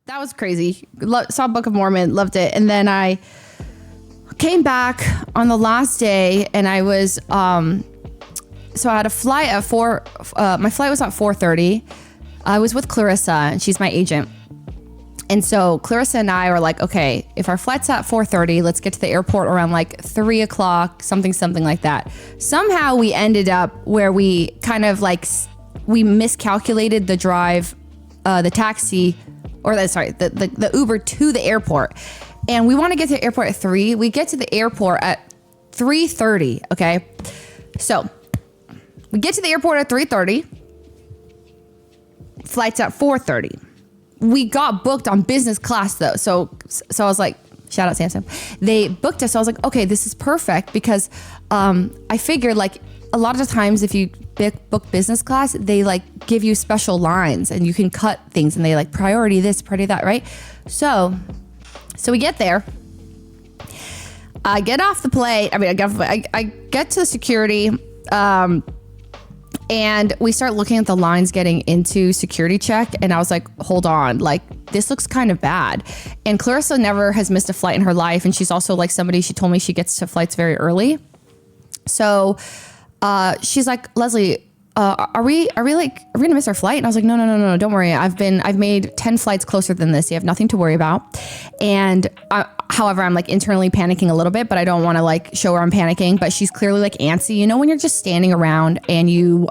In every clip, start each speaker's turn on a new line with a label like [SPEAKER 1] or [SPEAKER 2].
[SPEAKER 1] that was crazy. Saw Book of Mormon, loved it. And then I came back on the last day, and I was, so I had a flight at my flight was at 4:30. I was with Clarissa, and she's my agent. And so Clarissa and I were like, okay, if our flight's at 4:30, let's get to the airport around like 3 o'clock, something like that. Somehow we ended up where we kind of like, we miscalculated the drive, the taxi, or the Uber to the airport. And we want to get to the airport at 3. We get to the airport at 3:30, okay? So we get to the airport at 3:30. Flight's at 4:30. We got booked on business class though. So I was like, shout out Samsung. They booked us. So I was like, okay, this is perfect because I figured like a lot of the times if you book business class, they like give you special lines and you can cut things and they like priority this, priority that, right? So we get there. I get off the plane. I get to the security. And we start looking at the lines getting into security check. And I was like, hold on, like this looks kind of bad. And Clarissa never has missed a flight in her life. And she's also like somebody, she told me she gets to flights very early. So she's like, Leslie, are we gonna miss our flight? And I was like, no, don't worry. I've made 10 flights closer than this. You have nothing to worry about. And however, I'm like internally panicking a little bit, but I don't want to like show her I'm panicking, but she's clearly like antsy, you know, when you're just standing around and you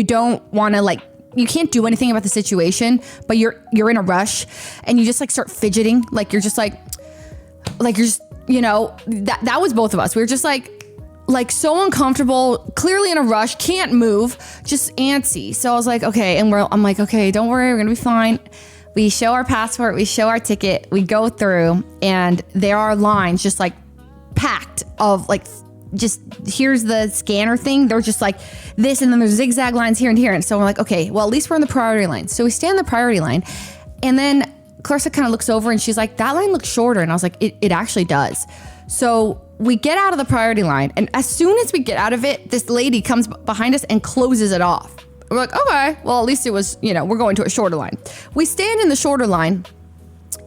[SPEAKER 1] don't want to like, you can't do anything about the situation, but you're in a rush and you just like start fidgeting. Like you're just like you're just, you know, that was both of us. We were just like so uncomfortable, clearly in a rush, can't move, just antsy. So I was like, okay. And I'm like, okay, don't worry. We're going to be fine. We show our passport, we show our ticket, we go through, and there are lines just like packed of like, just here's the scanner thing. They're just like this, and then there's zigzag lines here and here. And so we're like, okay, well, at least we're in the priority line. So we stand in the priority line, and then Clarissa kind of looks over and she's like, that line looks shorter. And I was like, it actually does. So we get out of the priority line, and as soon as we get out of it, this lady comes behind us and closes it off. We're like, okay, well, at least it was, you know, we're going to a shorter line. We stand in the shorter line.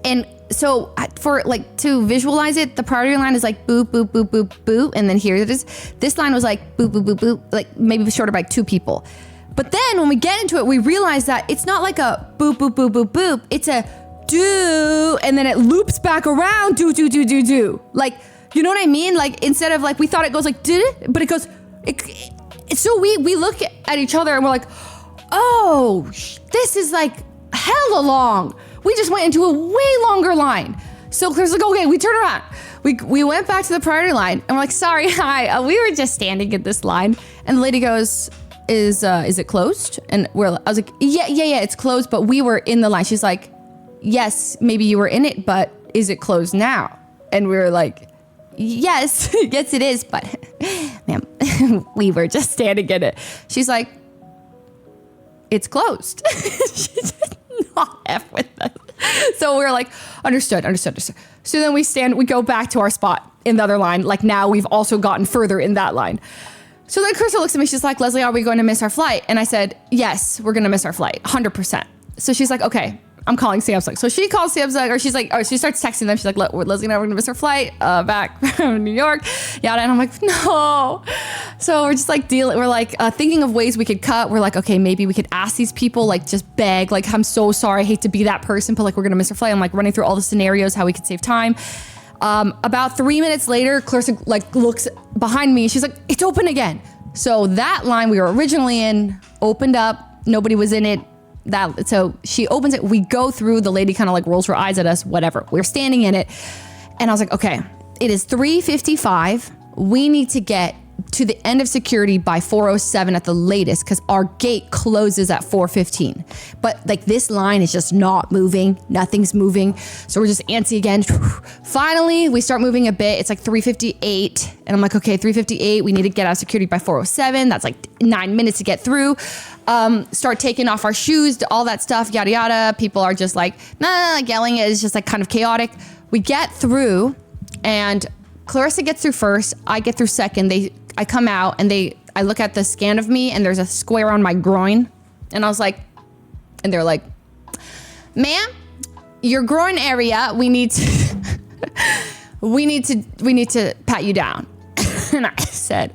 [SPEAKER 1] And so for like to visualize it, the priority line is like boop, boop, boop, boop, boop. And then here it is. This line was like boop, boop, boop, boop, like maybe shorter by like 2 people. But then when we get into it, we realize that it's not like a boop, boop, boop, boop, boop. It's a do, and then it loops back around, do, do, do, do, do. Like, you know what I mean? Like instead of like, we thought it goes like, did it? But it goes, so we look at each other and we're like, oh, this is like hella long. We just went into a way longer line. So Claire's like, okay, we turn around. We went back to the priority line and we're like, sorry, hi, we were just standing in this line. And the lady goes, is it closed? And I was like, yeah, it's closed, but we were in the line. She's like, yes, maybe you were in it, but is it closed now? And we were like, yes, yes it is, but ma'am, we were just standing in it. She's like, it's closed. She did not F with us. So we were like, understood. So then we go back to our spot in the other line. Like now we've also gotten further in that line. So then Krista looks at me, she's like, Leslie, are we going to miss our flight? And I said, yes, we're going to miss our flight, 100%. So she's like, okay, I'm calling Samsung. So she calls Samsung, or she's like, she starts texting them. She's like, Leslie and I, we're gonna miss our flight back from New York, yada. And I'm like, no. So we're just like we're like thinking of ways we could cut. We're like, okay, maybe we could ask these people, like just beg, like, I'm so sorry, I hate to be that person, but like, we're gonna miss our flight. I'm like running through all the scenarios, how we could save time. About 3 minutes later, Clarissa like looks behind me. She's like, it's open again. So that line we were originally in opened up. Nobody was in it. So she opens it, we go through, the lady kind of like rolls her eyes at us, whatever. We're standing in it. And I was like, okay, it is 3:55. We need to get to the end of security by 4:07 at the latest, because our gate closes at 4:15. But like this line is just not moving. Nothing's moving. So we're just antsy again. Finally, we start moving a bit. It's like 3:58. And I'm like, okay, 3:58. We need to get out of security by 4:07. That's like 9 minutes to get through. Start taking off our shoes, all that stuff, yada, yada. People are just like, yelling. It's just like kind of chaotic. We get through and Clarissa gets through first. I get through second. I come out and I look at the scan of me and there's a square on my groin. And I was like, and they're like, ma'am, your groin area, we need to, we need to pat you down. And I said,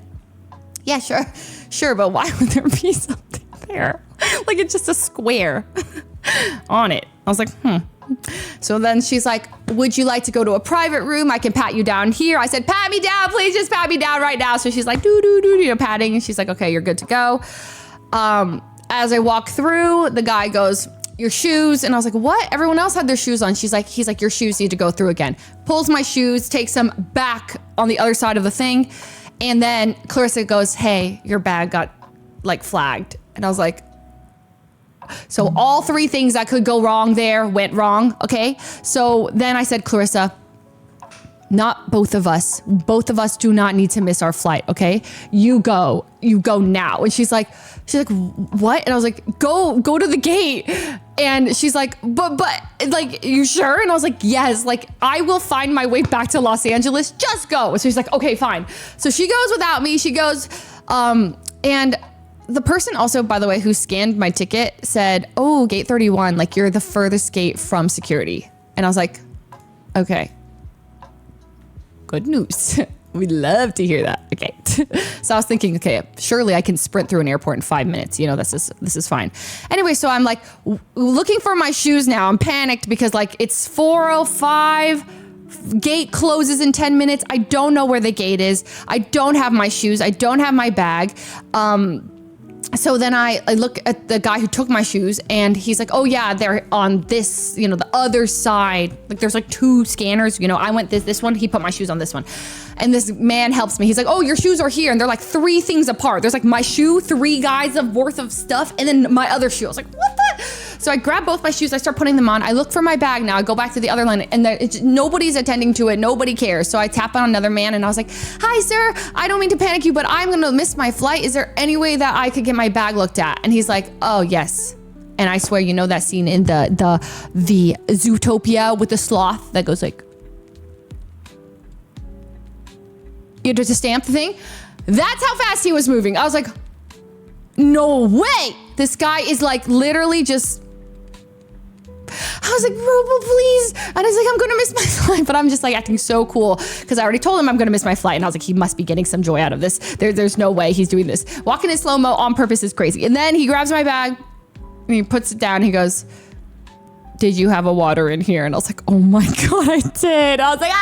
[SPEAKER 1] yeah, sure, but why would there be something there? Like it's just a square on it. I was like, So then she's like, would you like to go to a private room? I can pat you down here. I said, pat me down, please just pat me down right now. So she's like, patting. And she's like, okay, you're good to go. As I walk through, the guy goes, your shoes. And I was like, what? Everyone else had their shoes on. He's like, your shoes need to go through again. Pulls my shoes, takes them back on the other side of the thing. And then Clarissa goes, hey, your bag got like flagged. And I was like, so all three things that could go wrong there went wrong. Okay. So then I said, Clarissa, not both of us. Both of us do not need to miss our flight. Okay. You go now. And she's like, what? And I was like, go to the gate. And she's like, but like, you sure? And I was like, yes, like I will find my way back to Los Angeles. Just go. So she's like, okay, fine. So she goes without me. She goes, and the person also, by the way, who scanned my ticket said, oh, gate 31, like you're the furthest gate from security. And I was like, okay, good news. We'd love to hear that. Okay. So I was thinking, okay, surely I can sprint through an airport in 5 minutes. You know, this is fine. Anyway, so I'm like looking for my shoes now. I'm panicked because like it's 4:05. Gate closes in 10 minutes. I don't know where the gate is. I don't have my shoes. I don't have my bag. So then I look at the guy who took my shoes and he's like, oh yeah, they're on this, you know, the other side. Like there's like 2 scanners, you know, I went this one, he put my shoes on this one. And this man helps me. He's like, oh, your shoes are here. And they're like 3 things apart. There's like my shoe, 3 guys worth of stuff. And then my other shoe. I was like, what the? So I grab both my shoes. I start putting them on. I look for my bag now. I go back to the other line and nobody's attending to it. Nobody cares. So I tap on another man and I was like, hi, sir. I don't mean to panic you, but I'm going to miss my flight. Is there any way that I could get my bag looked at? And he's like, oh, yes. And I swear, you know that scene in the Zootopia with the sloth that goes like, you had to stamp the thing? That's how fast he was moving. I was like, no way. This guy is like literally just, I was like, Robo, please. And I was like, I'm gonna miss my flight. But I'm just like acting so cool because I already told him I'm gonna miss my flight. And I was like, he must be getting some joy out of this. There's no way he's doing this. Walking in slow-mo on purpose is crazy. And then he grabs my bag and he puts it down. He goes, did you have a water in here? And I was like, oh my God, I did. I was like,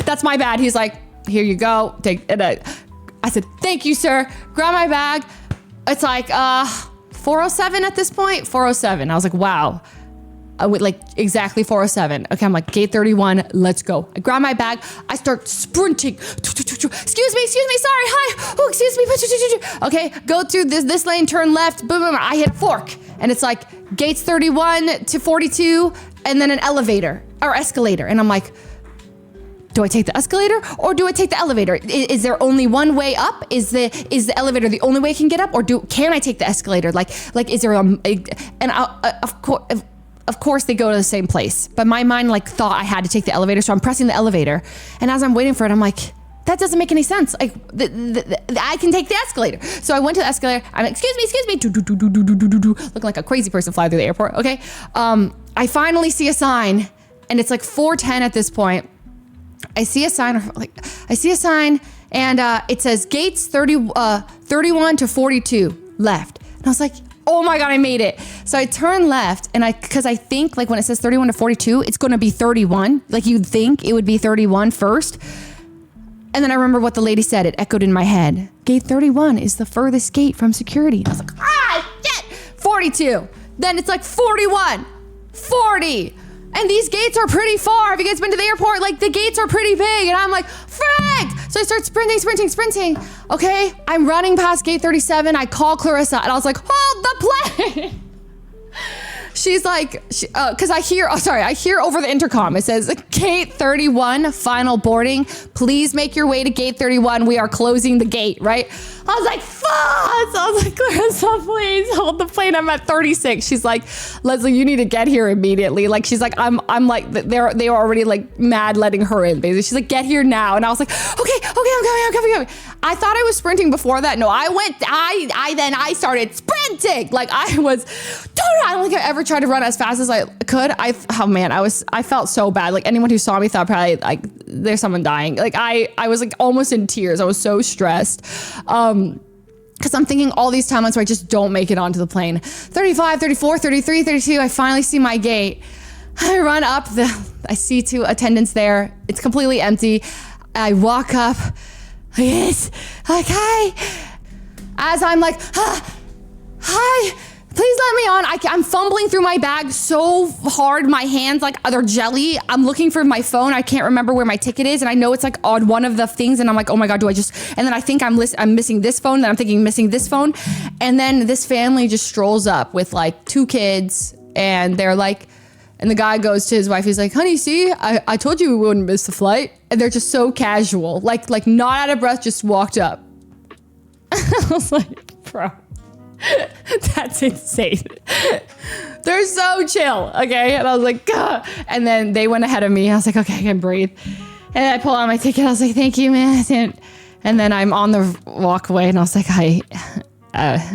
[SPEAKER 1] that's my bad. He's like, here you go. Take it. I said, thank you, sir. Grab my bag. It's like 4:07 at this point. 4:07. I was like, wow. I went like exactly 4:07. Okay, I'm like, gate 31, let's go. I grab my bag. I start sprinting. Excuse me, sorry, hi. Oh, excuse me. Okay, go through this lane, turn left, boom, boom. I hit fork. And it's like gates 31 to 42 and then an elevator or escalator. And I'm like, do I take the escalator or do I take the elevator? Is there only one way up? Is the elevator the only way I can get up, or can I take the escalator? Like is there of course they go to the same place, but my mind like thought I had to take the elevator, so I'm pressing the elevator, and as I'm waiting for it, I'm like, that doesn't make any sense. Like I can take the escalator. So I went to the escalator. I'm like, excuse me, looking like a crazy person flying through the airport. Okay, I finally see a sign, and it's like 4:10 at this point. I see a sign, and it says gates 31 to 42 left. And I was like, oh my God, I made it. So I turn left, and because I think like when it says 31 to 42, it's going to be 31. Like you'd think it would be 31 first. And then I remember what the lady said. It echoed in my head. Gate 31 is the furthest gate from security. And I was like, shit, 42. Then it's like 41, 40. And these gates are pretty far. Have you guys been to the airport? Like the gates are pretty big. And I'm like, frick! So I start sprinting. Okay, I'm running past gate 37. I call Clarissa and I was like, hold the plane. She's like, because I hear over the intercom, it says, gate 31, final boarding. Please make your way to gate 31. We are closing the gate, right? I was like, fuck! So I was like, Clarissa, please hold the plane. I'm at 36. She's like, Leslie, you need to get here immediately. Like, she's like, I'm like, they were already like mad letting her in, basically. She's like, get here now. And I was like, okay, I'm coming. I thought I was sprinting before that. No, I started sprinting. Like I don't think I've ever tried to run as fast as I could. Oh man, I felt so bad. Like anyone who saw me thought probably like there's someone dying. Like I was like almost in tears. I was so stressed. Because I'm thinking all these timelines where I just don't make it onto the plane. 35, 34, 33, 32. I finally see my gate. I run up, I see 2 attendants there. It's completely empty. I walk up. Yes. Like, hi. As I'm like, hi. Please let me on. I'm fumbling through my bag so hard. My hands, like, they're jelly. I'm looking for my phone. I can't remember where my ticket is. And I know it's like on one of the things. And I'm like, oh my God, and then I think I'm missing this phone. Then I'm thinking missing this phone. And then this family just strolls up with like 2 kids. And they're like, and the guy goes to his wife. He's like, honey, see, I told you we wouldn't miss the flight. And they're just so casual, like not out of breath, just walked up. I was like, bro. That's insane. They're so chill, okay? And I was like, gah. And then they went ahead of me. I was like, okay, I can breathe. And I pull out my ticket. I was like, thank you, man. And then I'm on the walkway, and I was like,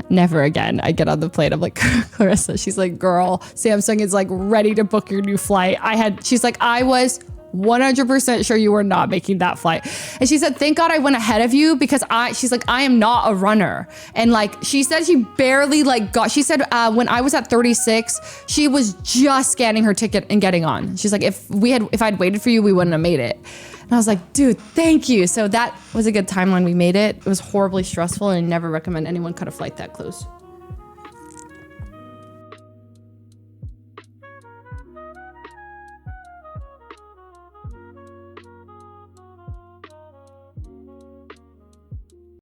[SPEAKER 1] never again. I get on the plane. I'm like, Clarissa. She's like, girl, Samsung is like ready to book your new flight. She's like, I was 100% sure you were not making that flight. And she said, thank God I went ahead of you because she's like, I am not a runner. And like, she said she barely she said when I was at 36, she was just scanning her ticket and getting on. She's like, if I'd waited for you, we wouldn't have made it. And I was like, dude, thank you. So that was a good timeline. We made it. It was horribly stressful and I never recommend anyone cut a flight that close.